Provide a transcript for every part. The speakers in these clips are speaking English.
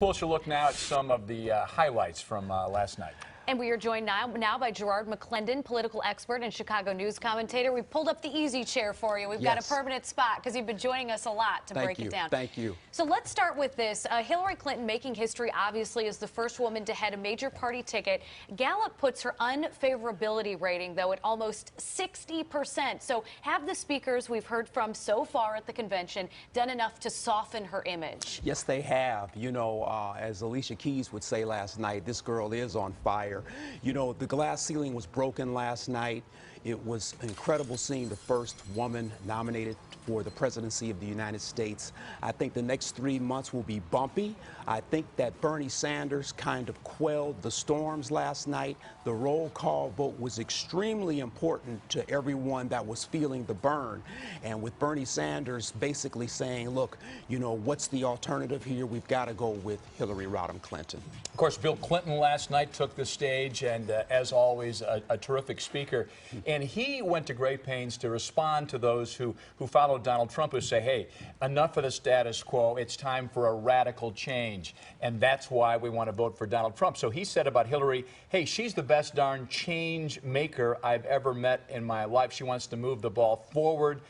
Closer look now at some of the highlights from last night. And we are joined now by Garrard McClendon, political expert and Chicago news commentator. We've pulled up the easy chair for you. We've got a permanent spot because you've been joining us a lot to break it down. Thank you. So let's start with this. Hillary Clinton making history, obviously, as the first woman to head a major party ticket. Gallup puts her unfavorability rating, though, at almost 60%. So have the speakers we've heard from so far at the convention done enough to soften her image? Yes, they have. You know, as Alicia Keys would say last night, this girl is on fire. You know, the glass ceiling was broken last night. It was incredible seeing the first woman nominated for the presidency of the United States. I think the next 3 months will be bumpy. I think that Bernie Sanders kind of quelled the storms last night. The roll call vote was extremely important to everyone that was feeling the burn. And with Bernie Sanders basically saying, look, you know, what's the alternative here? We've got to go with Hillary Rodham Clinton. Of course, Bill Clinton last night took the stage and, as always, a terrific speaker. And he went to great pains to respond to those who followed Donald Trump, who say, hey, enough of the status quo. It's time for a radical change. And that's why we want to vote for Donald Trump. So he said about Hillary, hey, she's the best darn change maker I've ever met in my life. She wants to move the ball forward.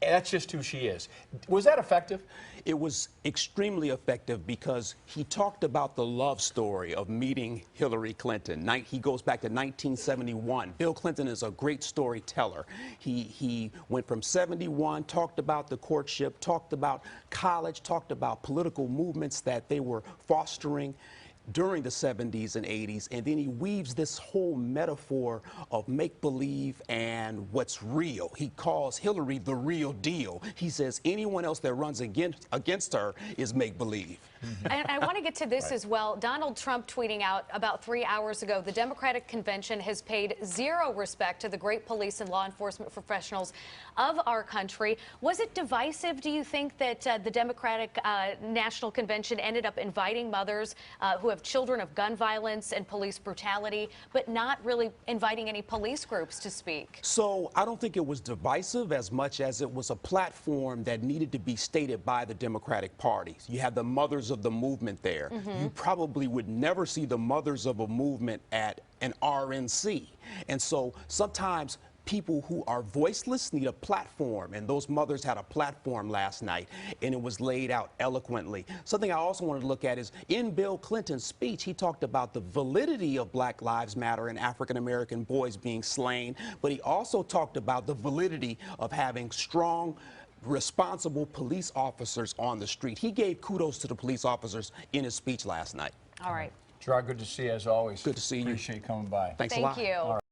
That's just who she is. Was that effective? It was extremely effective because he talked about the love story of meeting Hillary Clinton. He goes back to 1971. Bill Clinton is a great storyteller. He went from 71, talked about the courtship, talked about college, talked about political movements that they were fostering during the 70s and 80s, and then he weaves this whole metaphor of make-believe and what's real. He calls Hillary the real deal. He says anyone else that runs against her is make-believe. And I want to get to this as well. Donald Trump tweeting out about 3 hours ago, the Democratic Convention has paid zero respect to the great police and law enforcement professionals of our country. Was it divisive, do you think, that the Democratic National Convention ended up inviting mothers who have children of gun violence and police brutality, but not really inviting any police groups to speak? So I don't think it was divisive as much as it was a platform that needed to be stated by the Democratic Party. You have the mothers of the movement there. You probably would never see the mothers of a movement at an RNC. And so sometimes people who are voiceless need a platform, and those mothers had a platform last night, and it was laid out eloquently. Something I also wanted to look at is in Bill Clinton's speech, he talked about the validity of Black Lives Matter and African-American boys being slain, but he also talked about the validity of having strong, responsible police officers on the street. He gave kudos to the police officers in his speech last night. All right. Gerard, good to see you as always. Good to see you. Appreciate you coming by. Thanks a lot. Thank you.